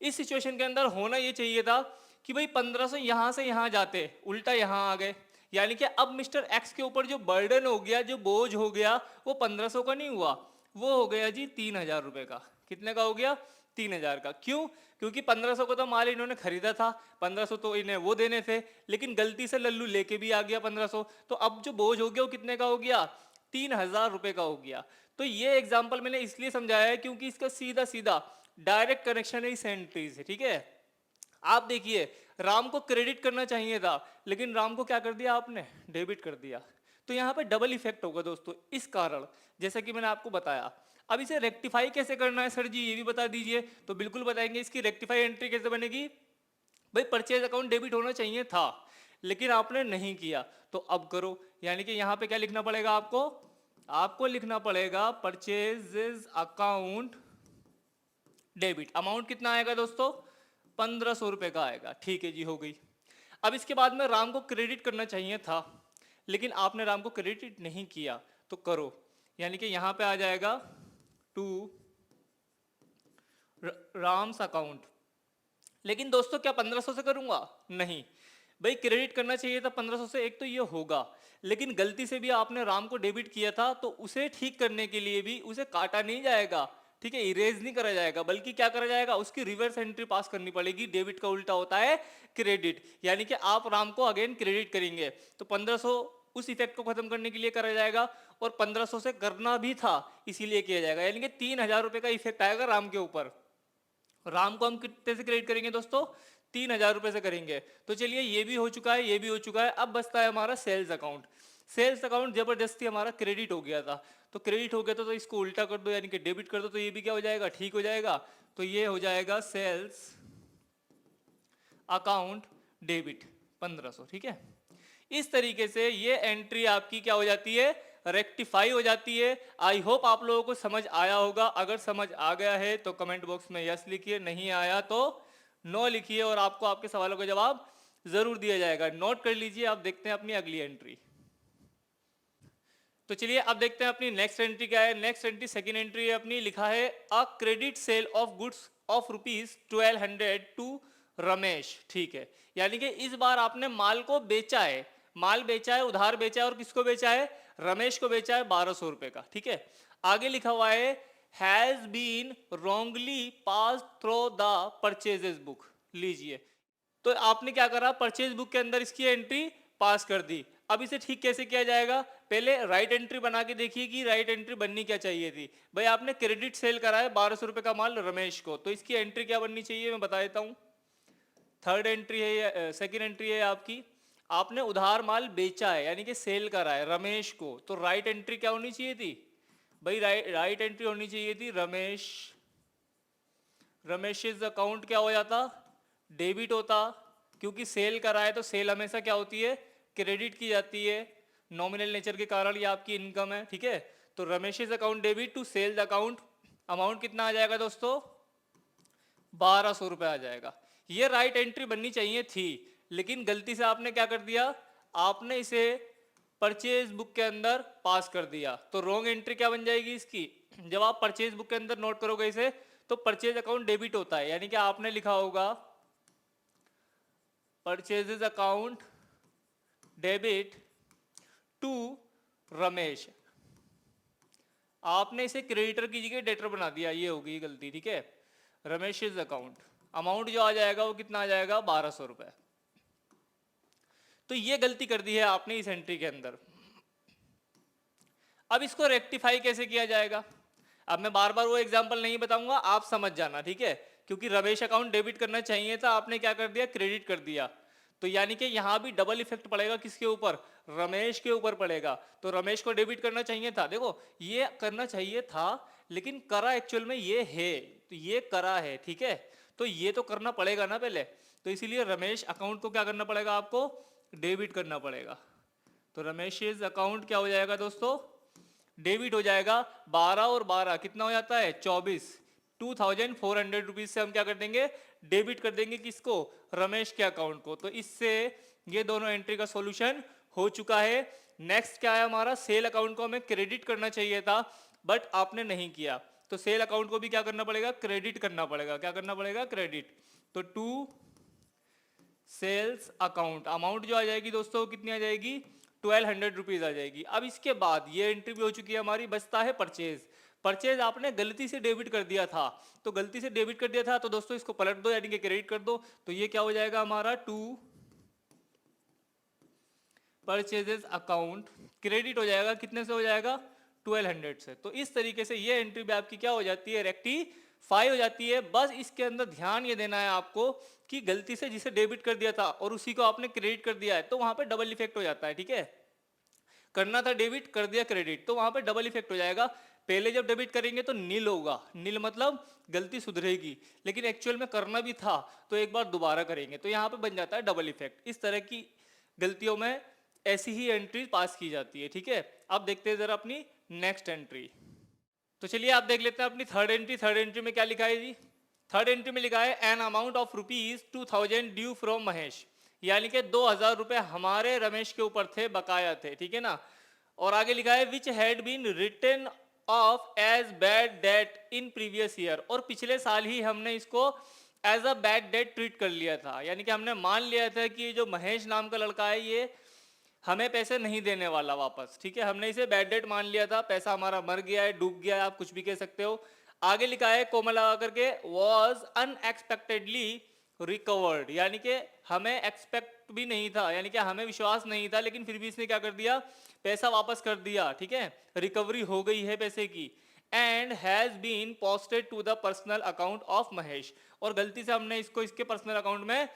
इस सिचुएशन के अंदर होना ये चाहिए था कि भाई 1500 यहां से यहां जाते, उल्टा यहां आ गए, यानी कि अब मिस्टर एक्स के ऊपर जो बर्डन हो गया, जो बोझ हो गया, वो 1500 का नहीं हुआ, वो हो गया जी 3000 रुपए का। कितने का हो गया, 3000 का। क्यों, क्योंकि 1500 को तो माल इन्होंने खरीदा था, 1500 तो इन्हें वो देने थे, लेकिन गलती से लल्लू लेके भी आ गया 1500, तो अब जो बोझ हो गया वो कितने का हो गया, 3000 रुपए का हो गया। तो ये एग्जाम्पल मैंने इसलिए समझाया है क्योंकि इसका सीधा सीधा डायरेक्ट कनेक्शन है इस एंट्री से। ठीक है, आप देखिए राम को क्रेडिट करना चाहिए था, लेकिन राम को क्या कर दिया आपने, डेबिट कर दिया। तो यहाँ पे डबल इफेक्ट होगा दोस्तों, इस कारण, जैसा कि मैंने आपको बताया। अब इसे रेक्टिफाई कैसे करना है सर जी, ये भी बता दीजिए। तो बिल्कुल बताएंगे, इसकी रेक्टिफाई एंट्री कैसे बनेगी, भाई परचेज अकाउंट डेबिट होना चाहिए था लेकिन आपने नहीं किया, तो अब करो। यानी कि यहाँ पे क्या लिखना पड़ेगा आपको, आपको लिखना पड़ेगा परचेज अकाउंट डेबिट। अमाउंट कितना आएगा दोस्तों, 1500 रुपए का आएगा। ठीक है जी, हो गई। अब इसके बाद में राम को क्रेडिट करना चाहिए था, लेकिन आपने राम को क्रेडिट नहीं किया, तो करो। यानी कि यहां पे आ जाएगा टू राम्स अकाउंट। लेकिन दोस्तों क्या 1500 से करूंगा, नहीं भाई, क्रेडिट करना चाहिए था 1500 से, एक तो ये होगा, लेकिन गलती से भी आपने राम को डेबिट किया था, तो उसे ठीक करने के लिए भी उसे काटा नहीं जाएगा, ठीक है, इरेज नहीं करा जाएगा, बल्कि क्या करा जाएगा, उसकी रिवर्स एंट्री पास करनी पड़ेगी। डेबिट का उल्टा होता है क्रेडिट, यानी कि आप राम को अगेन क्रेडिट करेंगे, तो 1500 उस इफेक्ट को खत्म करने के लिए करा जाएगा, और 1500 से करना भी था इसीलिए किया जाएगा, यानी कि 3000 रुपए का इफेक्ट आएगा राम के ऊपर। राम को हम कितने से क्रेडिट करेंगे दोस्तों, 3000 रुपए से करेंगे। तो चलिए ये भी हो चुका है, ये भी हो चुका है। अब बचता है हमारा सेल्स अकाउंट। सेल्स अकाउंट जबरदस्ती हमारा क्रेडिट हो गया था, तो क्रेडिट हो गया था, तो इसको उल्टा कर दो, यानी कि डेबिट कर दो, तो ये भी क्या हो जाएगा, ठीक हो जाएगा। तो ये हो जाएगा सेल्स अकाउंट डेबिट 1500। ठीक है, इस तरीके से ये एंट्री आपकी क्या हो जाती है, रेक्टिफाई हो जाती है। आई होप आप लोगों को समझ आया होगा। अगर समझ आ गया है तो कमेंट बॉक्स में यस लिखिए, नहीं आया तो नो लिखिए, और आपको आपके सवालों का जवाब जरूर दिया जाएगा। नोट कर लीजिए। आप देखते हैं अपनी अगली एंट्री। तो चलिए अब देखते हैं अपनी नेक्स्ट एंट्री क्या है। नेक्स्ट एंट्री सेकंड एंट्री है अपनी, लिखा है a credit sale of goods of ₹1200 to Ramesh. ठीक है, यानी कि इस बार आपने माल को बेचा है, माल बेचा है, उधार बेचा है, और किसको बेचा है? रमेश को बेचा है 1200 रुपए का। ठीक है, आगे लिखा हुआ है has been wrongly pass through the purchases book. लीजिए, तो आपने क्या करा, परचेज बुक के अंदर इसकी एंट्री पास कर दी। अब इसे ठीक कैसे किया जाएगा? पहले राइट एंट्री बना के देखिए कि राइट एंट्री बननी क्या चाहिए थी। भाई आपने क्रेडिट सेल करा है 1200 रुपए का माल रमेश को, तो इसकी एंट्री क्या बननी चाहिए मैं बता देता हूं। थर्ड एंट्री है या सेकेंड एंट्री है आपकी, आपने उधार माल बेचा है यानी कि सेल करा है रमेश को, तो राइट एंट्री क्या होनी चाहिए थी भाई? राइट एंट्री होनी चाहिए थी रमेश अकाउंट क्या हो जाता? डेबिट होता, क्योंकि सेल करा है तो सेल हमेशा क्या होती है? क्रेडिट की जाती है, नॉमिनल नेचर के कारण ये आपकी इनकम है। ठीक है, तो Ramesh account debit to sales account, amount कितना आ जाएगा दोस्तों? 1200 रुपये आ जाएगा। ये राइट एंट्री बननी चाहिए थी, लेकिन गलती से आपने क्या कर दिया, आपने इसे परचेज बुक के अंदर पास कर दिया। तो रॉन्ग एंट्री क्या बन जाएगी इसकी? जब आप परचेज बुक के अंदर नोट करोगे इसे, तो परचेज अकाउंट डेबिट होता है, यानी कि आपने लिखा होगा purchases account debit to Ramesh. आपने इसे क्रेडिटर की जगह डेटर बना दिया, ये होगी गलती। ठीक है, रमेश अकाउंट, अमाउंट जो आ जाएगा वो कितना आ जाएगा? 1200 रुपए। तो ये गलती कर दी है आपने इस एंट्री के अंदर। अब इसको रेक्टिफाई कैसे किया जाएगा? अब मैं बार बार वो एग्जांपल नहीं बताऊंगा, आप समझ जाना। ठीक है, क्योंकि रमेश अकाउंट डेबिट करना चाहिए था, आपने क्या कर दिया? क्रेडिट कर दिया। तो यानी कि यहां भी डबल इफेक्ट पड़ेगा, किसके ऊपर? रमेश के ऊपर पड़ेगा। तो रमेश को डेबिट करना चाहिए था, देखो ये करना चाहिए था, लेकिन करा एक्चुअल में ये है, तो ये करा है। ठीक है, तो ये तो करना पड़ेगा ना पहले, तो इसीलिए रमेश अकाउंट को क्या करना पड़ेगा आपको? डेबिट करना पड़ेगा। तो रमेश अकाउंट क्या हो जाएगा दोस्तों? डेबिट हो जाएगा। 12 और 12 कितना हो जाता है? 24। 2400 रुपीज से हम क्या कर देंगे? डेबिट कर देंगे किसको? रमेश के अकाउंट को। तो इससे ये दोनों एंट्री का सॉल्यूशन हो चुका है। नेक्स्ट क्या है हमारा? सेल अकाउंट को हमें क्रेडिट करना चाहिए था, बट आपने नहीं किया, तो सेल अकाउंट को भी क्या करना पड़ेगा? क्रेडिट करना पड़ेगा। क्या करना पड़ेगा? क्रेडिट। तो टू सेल्स अकाउंट, अमाउंट जो आ जाएगी दोस्तों कितनी आ जाएगी? 1200 रुपीज आ जाएगी। अब इसके बाद ये एंट्री भी हो चुकी है हमारी, बचता है परचेज। परचेज आपने गलती से डेबिट कर दिया था, तो गलती से डेबिट कर दिया था, तो दोस्तों इसको पलट दो यानी कि क्रेडिट कर दो। तो ये क्या हो जाएगा हमारा? टू परचेजेस अकाउंट क्रेडिट हो जाएगा, कितने से हो जाएगा? 1200 से। तो इस तरीके से ये एंट्री भी आपकी क्या हो जाती है? रेक्टिफाई हो जाती है। बस इसके अंदर ध्यान ये देना है आपको कि गलती से जिसे डेबिट कर दिया था और उसी को आपने क्रेडिट कर दिया है, तो वहां पे डबल इफेक्ट हो जाता है। ठीक है, करना था डेबिट, कर दिया क्रेडिट, तो वहां पे डबल इफेक्ट हो जाएगा। पहले जब डेबिट करेंगे तो नील होगा, नील मतलब गलती सुधरेगी, लेकिन एक्चुअल में करना भी था तो एक बार दोबारा करेंगे, तो यहाँ पे बन जाता है डबल इफेक्ट। इस तरह की गलतियों में ऐसी ही एंट्री पास की जाती है। ठीक है, अब देखते हैं जरा अपनी नेक्स्ट एंट्री। तो चलिए आप देख लेते हैं अपनी थर्ड एंट्री। थर्ड एंट्री में क्या लिखा है जी? थर्ड एंट्री में लिखा है an amount of ₹2000 due from Mahesh, यानी कि 2000 रुपए हमारे रमेश के ऊपर थे, बकाया थे। ठीक है ना, और आगे लिखा है which had been written off as bad debt in previous year, और पिछले साल ही हमने इसको as a bad debt treat कर लिया था, यानी कि हमने मान लिया था कि जो महेश नाम का लड़का है ये हमें पैसे नहीं देने वाला वापस। ठीक है, हमने इसे बैड डेट मान लिया था, पैसा हमारा मर गया है, डूब गया है, आप कुछ भी कह सकते हो। आगे लिखा है कोमा लगा करके वॉज अनएक्सपेक्टेडली रिकवर्ड, यानी कि हमें एक्सपेक्ट भी नहीं था, यानी कि हमें विश्वास नहीं था, लेकिन फिर भी इसने क्या कर दिया? पैसा वापस कर दिया। ठीक है, रिकवरी हो गई है पैसे की। And has been posted to the personal account of Mahesh, और गलती से हमने इसको इसके पर्सनल अकाउंट में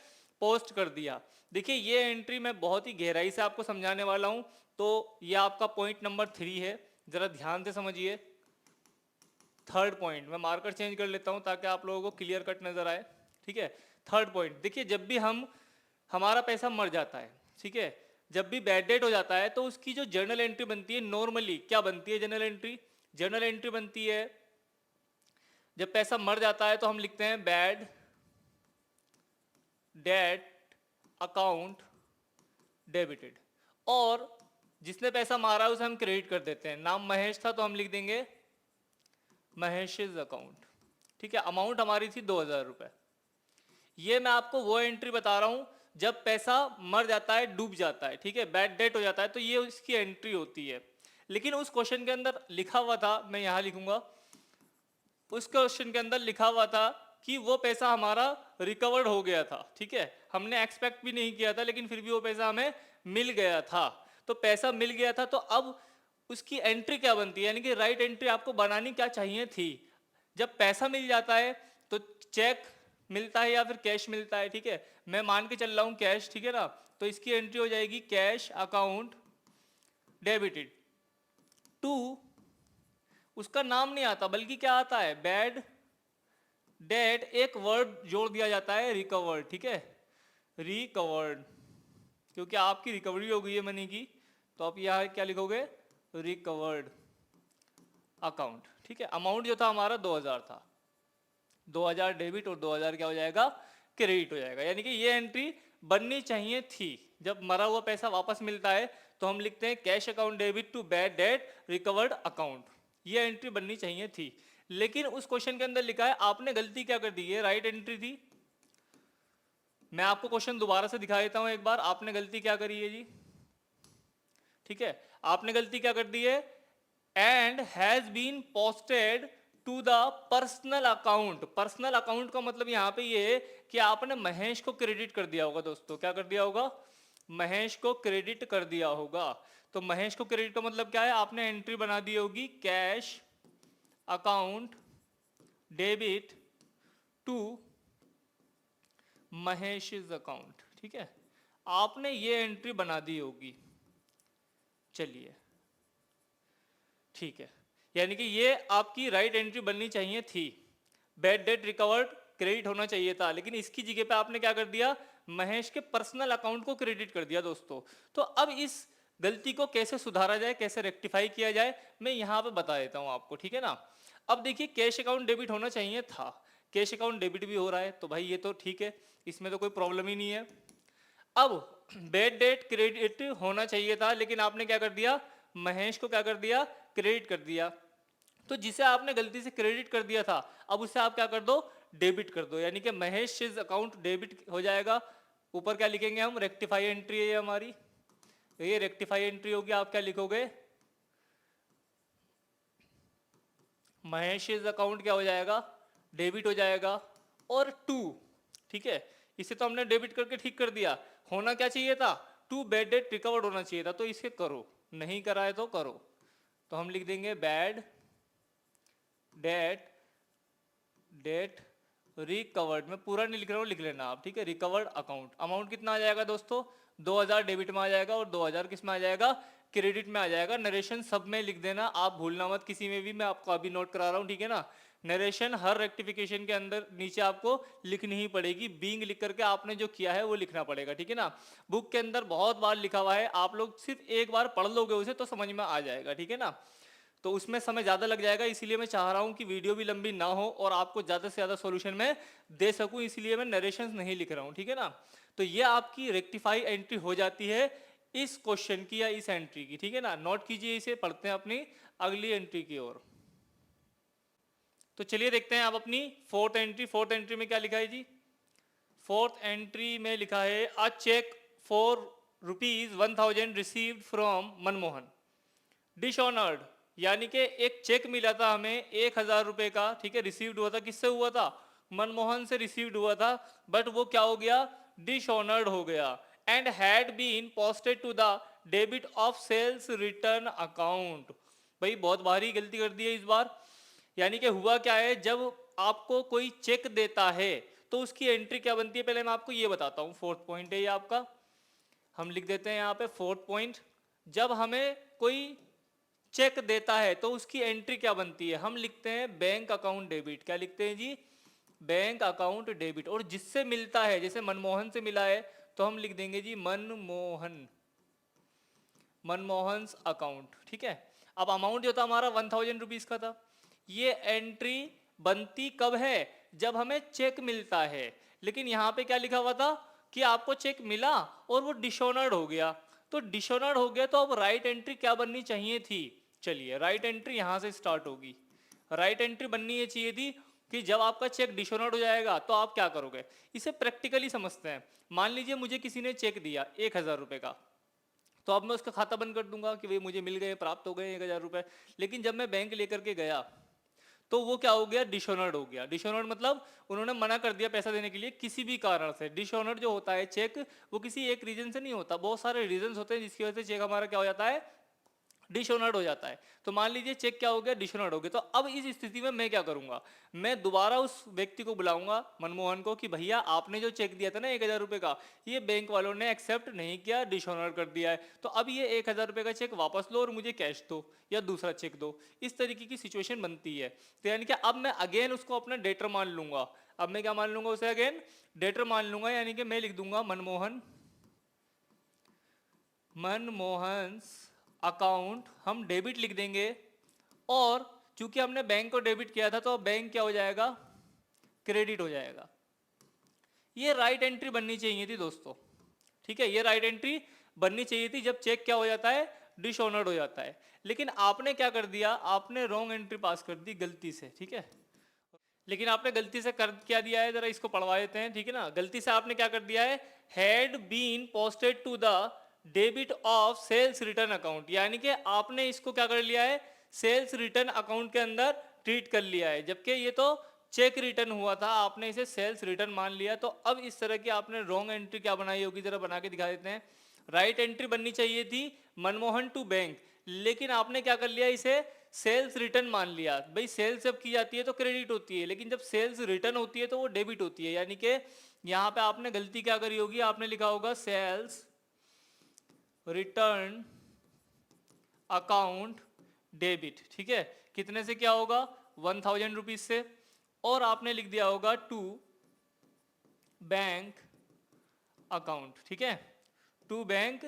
पोस्ट कर दिया। देखिए ये एंट्री मैं बहुत ही गहराई से आपको समझाने वाला हूं, तो ये आपका पॉइंट नंबर 3 है, जरा ध्यान से समझिए। थर्ड पॉइंट मैं मार्कर चेंज कर लेता हूं ताकि आप लोगों को क्लियर कट नजर आए। ठीक है, थर्ड पॉइंट देखिए, जब भी हमारा पैसा मर जाता है, ठीक है, जब भी बैड डेट हो जाता है, तो उसकी जो जर्नल एंट्री बनती है, नॉर्मली क्या बनती है जर्नल एंट्री? जर्नल एंट्री बनती है जब पैसा मर जाता है तो हम लिखते हैं बैड डेट अकाउंट डेबिटेड, और जिसने पैसा मारा है उसे हम क्रेडिट कर देते हैं। नाम महेश था तो हम लिख देंगे महेश's अकाउंट, ठीक है। अमाउंट हमारी थी 2000 रुपए। ये मैं आपको वो एंट्री बता रहा हूं जब पैसा मर जाता है, डूब जाता है, ठीक है, बैड डेट हो जाता है, तो ये उसकी एंट्री होती है। लेकिन उस क्वेश्चन के अंदर लिखा हुआ था, मैं यहां लिखूंगा, उस क्वेश्चन के अंदर लिखा हुआ था कि वो पैसा हमारा रिकवर्ड हो गया था, ठीक है। हमने एक्सपेक्ट भी नहीं किया था लेकिन फिर भी वो पैसा हमें मिल गया था। तो पैसा मिल गया था तो अब उसकी एंट्री क्या बनती है, यानी कि राइट एंट्री आपको बनानी क्या चाहिए थी। जब पैसा मिल जाता है तो चेक मिलता है या फिर कैश मिलता है, ठीक है। मैं मान के चल रहा हूं कैश, ठीक है ना। तो इसकी एंट्री हो जाएगी कैश अकाउंट डेबिटेड टू, उसका नाम नहीं आता बल्कि क्या आता है, बैड डेट, एक वर्ड जोड़ दिया जाता है रिकवर्ड, ठीक है, रिकवर्ड, क्योंकि आपकी रिकवरी हो गई है मनी की, तो आप यहाँ क्या लिखोगे, रिकवर्ड अकाउंट, ठीक है। अमाउंट जो था हमारा 2000 था, 2000 डेबिट और 2000 क्या हो जाएगा, क्रेडिट हो जाएगा। यानी कि ये एंट्री बननी चाहिए थी। जब मरा हुआ पैसा वापस मिलता है तो हम लिखते हैं cash account debit to bad debt recovered account, ये एंट्री बननी चाहिए थी। लेकिन उस क्वेश्चन के अंदर लिखा है, आपने गलती क्या कर दी, ये राइट एंट्री थी। मैं आपको क्वेश्चन दोबारा से दिखा देता हूं एक बार, आपने गलती क्या करी है जी, ठीक है। आपने गलती क्या कर दी है, and has been posted to the personal account. Personal account का मतलब यहां पे ये है कि आपने महेश को क्रेडिट कर दिया होगा दोस्तों, क्या कर दिया होगा, महेश को क्रेडिट कर दिया होगा। तो महेश को क्रेडिट का मतलब क्या है, आपने एंट्री बना दी होगी cash account debit to Mahesh's account, ठीक है। आपने ये एंट्री बना दी होगी, चलिए ठीक है। यानी कि ये आपकी राइट एंट्री बननी चाहिए थी, बैड डेट रिकवर्ड क्रेडिट होना चाहिए था, लेकिन इसकी जगह पे आपने क्या कर दिया, महेश के पर्सनल अकाउंट को क्रेडिट कर दिया दोस्तों। तो अब इस गलती को कैसे सुधारा जाए, कैसे रेक्टिफाई किया जाए, मैं यहाँ पे बता देता हूँ आपको, ठीक है ना। अब देखिए कैश अकाउंट डेबिट होना चाहिए था, कैश अकाउंट डेबिट भी हो रहा है, तो भाई ये तो ठीक है, इसमें तो कोई प्रॉब्लम ही नहीं है। अब बैड डेट क्रेडिट होना चाहिए था, लेकिन आपने क्या कर दिया, महेश को क्या कर दिया, क्रेडिट कर दिया। तो जिसे आपने गलती से क्रेडिट कर दिया था, अब उसे आप क्या कर दो, डेबिट कर दो, यानी कि महेश अकाउंट डेबिट हो जाएगा। ऊपर क्या लिखेंगे हम, रेक्टिफाई एंट्री है ये हमारी, ये रेक्टिफाई एंट्री होगी। आप क्या लिखोगे, महेश अकाउंट क्या हो जाएगा, डेबिट हो जाएगा, और टू, ठीक है, इसे तो हमने डेबिट करके ठीक कर दिया। होना क्या चाहिए था, टू बैड डेट रिकवर्ड होना चाहिए था, तो इसे करो, नहीं करा है तो करो। तो हम लिख देंगे बैड डेट डेट रिकवर्ड, मैं पूरा नहीं लिख रहा हूँ, लिख लेना आप, ठीक है, रिकवर्ड अकाउंट। अमाउंट कितना आ जाएगा दोस्तों, 2000 डेबिट में आ जाएगा और 2000 किस में आ जाएगा, क्रेडिट में आ जाएगा। नरेशन सब में लिख देना, आप भूलना मत किसी में भी, मैं आपको अभी नोट करा रहा हूँ, ठीक है ना। नरेशन हर रेक्टिफिकेशन के अंदर नीचे आपको लिखनी ही पड़ेगी, बीइंग लिख करके आपने जो किया है वो लिखना पड़ेगा, ठीक है ना। बुक के अंदर बहुत बार लिखा हुआ है, आप लोग सिर्फ एक बार पढ़ लोगे उसे तो समझ में आ जाएगा, ठीक है ना। तो उसमें समय ज़्यादा लग जाएगा, इसीलिए मैं चाह रहा हूँ कि वीडियो भी लंबी ना हो और आपको ज़्यादा से ज़्यादा सॉल्यूशन मैं दे सकूँ, इसलिए मैं नरेशंस नहीं लिख रहा हूँ, ठीक है ना। तो ये आपकी रेक्टिफाई एंट्री हो जाती है इस क्वेश्चन की या इस एंट्री की, ठीक है ना। नोट कीजिए इसे, पढ़ते हैं अपनी अगली एंट्री की ओर। तो चलिए देखते हैं आप अपनी फोर्थ एंट्री। फोर्थ एंट्री में क्या लिखा है जी, फोर्थ एंट्री में लिखा है a cheque for ₹1000 received from Manmohan dishonoured, यानी कि एक चेक मिला था हमें 1000 रुपए का, ठीक है, रिसीव्ड हुआ था, किससे हुआ था, मनमोहन से रिसीव्ड हुआ था, बट वो क्या हो गया, डिसऑनर्ड हो गया। And had been posted to the debit of sales return account. भाई बहुत भारी गलती कर दी है इस बार। यानी कि हुआ क्या है, जब आपको कोई चेक देता है तो उसकी एंट्री क्या बनती है, पहले मैं आपको ये बताता हूँ। फोर्थ पॉइंट है ये आपका, हम लिख देते हैं यहाँ पे फोर्थ पॉइंट। जब हमें कोई चेक देता है तो उसकी एंट्री क्या बनती है, हम लिखते हैं बैंक अकाउंट डेबिट। क्या लिखते हैं जी, बैंक अकाउंट डेबिट। और जिससे मिलता है, जैसे मनमोहन से मिला है तो हम लिख देंगे जी मनमोहन्स अकाउंट, ठीक है। अब अमाउंट जो था हमारा 1000 रुपीज का था। ये एंट्री बनती कब है, जब हमें चेक मिलता है। लेकिन यहाँ पे क्या लिखा हुआ था कि आपको चेक मिला और वो डिसऑनर्ड हो गया, तो डिसऑनर्ड हो गया, तो अब राइट एंट्री क्या बननी चाहिए थी? चलिए राइट एंट्री यहां से स्टार्ट होगी। राइट एंट्री बननी ये चाहिए थी कि जब आपका चेक डिसऑनर्ड हो जाएगा तो आप क्या करोगे। इसे प्रैक्टिकली समझते हैं। मान लीजिए मुझे किसी ने चेक दिया 1,000 रुपए का, तो अब मैं उसका खाता बंद कर दूंगा कि भाई मुझे मिल गए, प्राप्त हो गए 1,000 रुपए। लेकिन जब मैं बैंक लेकर के गया तो वो क्या हो गया, डिसऑनर्ड हो गया। डिसऑनर्ड मतलब उन्होंने मना कर दिया पैसा देने के लिए किसी भी कारण से। डिसऑनर्ड जो होता है चेक, वो किसी एक रीजन से नहीं होता, बहुत सारे रीजन होते हैं जिसकी वजह से चेक हमारा क्या हो जाता है, डिसऑनर्ड हो जाता है। तो मान लीजिए चेक क्या हो गया, डिसऑनर्ड हो गया। तो अब इस स्थिति में मैं क्या करूंगा, मैं दोबारा उस व्यक्ति को बुलाऊंगा, मनमोहन को, कि भैया आपने जो चेक दिया था ना 1,000 रुपए का, ये बैंक वालों ने एक्सेप्ट नहीं किया, डिसऑनर कर दिया है। तो अब ये 1,000 रुपए का चेक वापस लो और मुझे कैश दो या दूसरा चेक दो। इस तरीके की सिचुएशन बनती है। तो यानी कि अब मैं अगेन उसको अपना डेटर मान लूंगा। अब मैं क्या मान लूंगा, उसे अगेन डेटर मान लूंगा। यानी कि मैं लिख दूंगा मनमोहन अकाउंट, हम डेबिट लिख देंगे। और चूंकि हमने बैंक को डेबिट किया था तो बैंक क्या हो जाएगा, क्रेडिट हो जाएगा। ये राइट एंट्री बननी चाहिए थी दोस्तों। ठीक है, ये राइट एंट्री बननी चाहिए थी जब चेक क्या हो जाता है, डिसऑनर्ड हो जाता है। लेकिन आपने क्या कर दिया, आपने रॉन्ग एंट्री पास कर दी गलती से। ठीक है, लेकिन आपने गलती से कर क्या दिया है, जरा इसको पढ़वा देते हैं। ठीक है ना, गलती से आपने क्या कर दिया है, had been posted to the debit of sales return account. यानी कि आपने इसको क्या कर लिया है, सेल्स रिटर्न अकाउंट के अंदर ट्रीट कर लिया है, जबकि ये तो चेक रिटर्न हुआ था, आपने इसे सेल्स रिटर्न मान लिया। तो अब इस तरह की आपने रॉन्ग एंट्री क्या बनाई होगी, जरा बना के दिखा देते हैं। राइट एंट्री बननी चाहिए थी मनमोहन टू बैंक, लेकिन आपने क्या कर लिया, इसे सेल्स रिटर्न मान लिया। भाई सेल्स जब की जाती है तो क्रेडिट होती है, लेकिन जब सेल्स रिटर्न होती है तो वो डेबिट होती है। यानी कि यहाँ पे आपने गलती क्या करी होगी, आपने लिखा होगा सेल्स रिटर्न अकाउंट डेबिट। ठीक है, कितने से क्या होगा, 1,000 रुपीज से। और आपने लिख दिया होगा टू बैंक अकाउंट। ठीक है, टू बैंक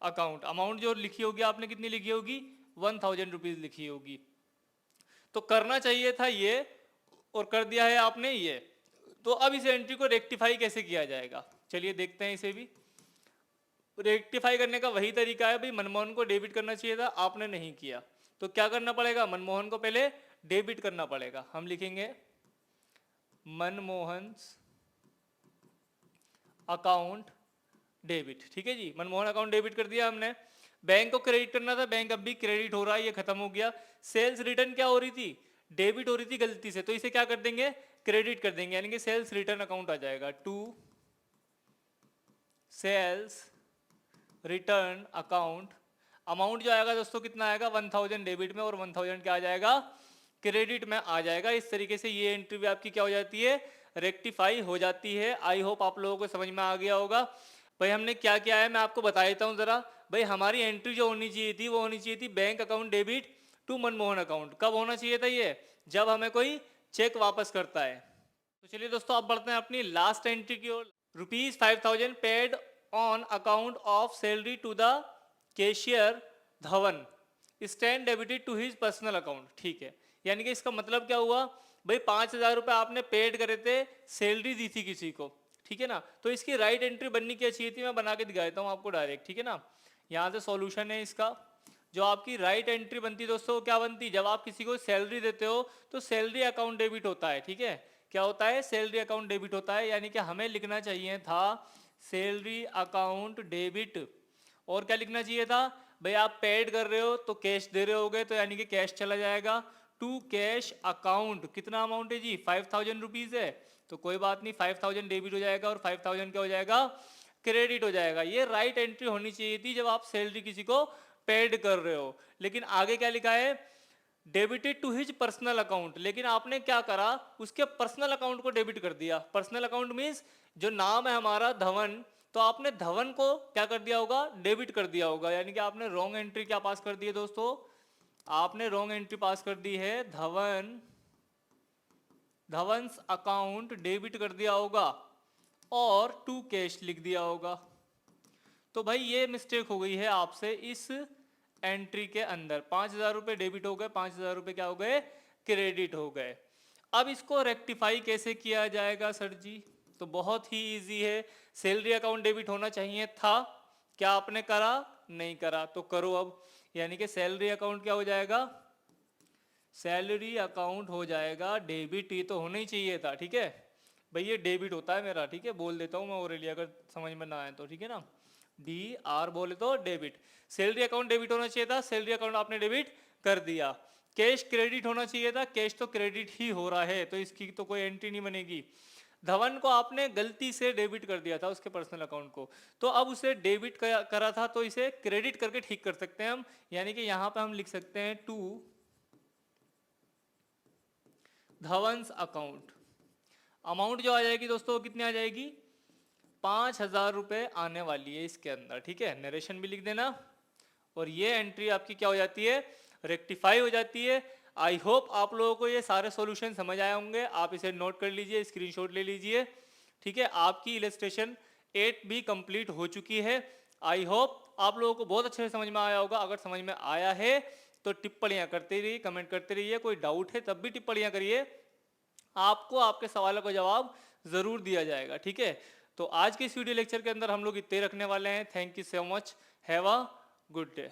अकाउंट, अमाउंट जो लिखी होगी आपने कितनी लिखी होगी, 1,000 रुपीज लिखी होगी। तो करना चाहिए था ये, और कर दिया है आपने ये। तो अब इस एंट्री को रेक्टिफाई कैसे किया जाएगा, चलिए देखते हैं। इसे भी रेक्टिफाई करने का वही तरीका है, भाई मनमोहन को डेबिट करना चाहिए था, आपने नहीं किया। तो क्या करना पड़ेगा, मनमोहन को पहले डेबिट करना पड़ेगा। हम लिखेंगे मनमोहन अकाउंट डेबिट। ठीक है जी, मनमोहन अकाउंट डेबिट कर दिया हमने। बैंक को क्रेडिट करना था, बैंक अब भी क्रेडिट हो रहा है, ये खत्म हो गया। सेल्स रिटर्न क्या हो रही थी, डेबिट हो रही थी गलती से, तो इसे क्या कर देंगे, क्रेडिट कर देंगे। यानी कि सेल्स रिटर्न अकाउंट आ जाएगा, to sales return account. Amount जो आएगा दोस्तों कितना आएगा, 1,000 डेबिट में और 1,000 क्या आ जाएगा, क्रेडिट में आ जाएगा। इस तरीके से ये एंट्री भी आपकी क्या हो जाती है, रेक्टिफाई हो जाती है। आई होप आप लोगों को समझ में आ गया होगा। भाई हमने क्या किया है मैं आपको बता देता हूँ जरा। भाई हमारी एंट्री जो होनी चाहिए थी वो होनी चाहिए थी bank account debit to Manmohan account. कब होना चाहिए था ये, जब हमें कोई चेक वापस करता है। तो चलिए दोस्तों अब बढ़ते हैं अपनी लास्ट एंट्री की ओर। ₹5,000 paid on account of salary to the cashier Dhawan stand debited to his personal account. ठीक है, यानी कि इसका मतलब क्या हुआ, भाई 5,000 रुपए आपने पेड करे थे, सैलरी दी थी किसी को। ठीक है ना, तो इसकी राइट एंट्री बननी क्या चाहिए थी, मैं बना के दिखा देता हूँ आपको डायरेक्ट। ठीक है ना, यहाँ से सॉल्यूशन है इसका। जो आपकी राइट एंट्री बनती दोस्तों क्या बनती, जब आप किसी को सैलरी देते हो तो सैलरी अकाउंट डेबिट होता है। ठीक है, क्या होता है, सैलरी अकाउंट डेबिट होता है। यानी कि हमें लिखना चाहिए था सैलरी अकाउंट डेबिट, और क्या लिखना चाहिए था, भाई आप पेड कर रहे हो तो कैश दे रहे होगे, तो यानी कि कैश चला जाएगा टू कैश अकाउंट। कितना अमाउंट है जी, 5,000 रुपीज है, तो कोई बात नहीं, 5,000 डेबिट हो जाएगा और 5,000 क्या हो जाएगा, क्रेडिट हो जाएगा। ये राइट एंट्री होनी चाहिए थी जब आप सैलरी किसी को पेड कर रहे हो। लेकिन आगे क्या लिखा है, debited to his personal account, लेकिन आपने क्या करा, उसके पर्सनल अकाउंट को डेबिट कर दिया। पर्सनल अकाउंट मीन्स जो नाम है हमारा धवन, तो आपने धवन को क्या कर दिया होगा, डेबिट कर दिया होगा। यानी कि आपने रॉन्ग एंट्री क्या पास कर दी है दोस्तों, आपने रॉन्ग एंट्री पास कर दी है, धवंस अकाउंट डेबिट कर दिया होगा और टू कैश लिख दिया होगा। तो भाई ये मिस्टेक हो गई है आपसे इस एंट्री के अंदर। 5,000 रुपए डेबिट हो गए, 5,000 रुपए क्या हो गए, क्रेडिट हो गए। अब इसको रेक्टिफाई कैसे किया जाएगा सर जी, तो बहुत ही इजी है। सैलरी अकाउंट डेबिट होना चाहिए था, क्या आपने करा, नहीं करा, तो करो अब। यानी कि सैलरी अकाउंट क्या हो जाएगा, सैलरी अकाउंट हो जाएगा डेबिट। ये तो होना ही चाहिए था, ठीक है भाई, ये डेबिट होता है मेरा, ठीक है, बोल देता हूँ मैं ओरली अगर समझ में ना आए तो, ठीक है ना, DR बोले तो डेबिट। सैलरी अकाउंट डेबिट होना चाहिए था, सैलरी अकाउंट आपने डेबिट कर दिया। कैश क्रेडिट होना चाहिए था, कैश तो क्रेडिट ही हो रहा है, तो इसकी तो कोई एंट्री नहीं बनेगी। धवन को आपने गलती से डेबिट कर दिया था उसके पर्सनल अकाउंट को, तो अब उसे डेबिट करा था, तो इसे क्रेडिट करके ठीक कर सकते हैं हम। यानी कि यहां पे हम लिख सकते हैं टू धवंस अकाउंट। अमाउंट जो आ जाएगी दोस्तों कितनी आ जाएगी, 5,000 रुपये आने वाली है इसके अंदर, ठीक है। नरेशन भी लिख देना, और ये एंट्री आपकी क्या हो जाती है, रेक्टिफाई हो जाती है। आई होप आप लोगों को ये सारे सॉल्यूशन समझ आए होंगे, आप इसे नोट कर लीजिए, स्क्रीनशॉट ले लीजिए, ठीक है। आपकी इलस्ट्रेशन 8 भी कंप्लीट हो चुकी है। आई होप आप लोगों को बहुत अच्छे से समझ में आया होगा। अगर समझ में आया है तो टिप्पणियां करते रहिए, कमेंट करते रहिए, कोई डाउट है तब भी टिप्पणियां करिए, आपको आपके सवालों का जवाब जरूर दिया जाएगा, ठीक है। तो आज के इस वीडियो लेक्चर के अंदर हम लोग इतने रखने वाले हैं। Thank you so much, have a good day.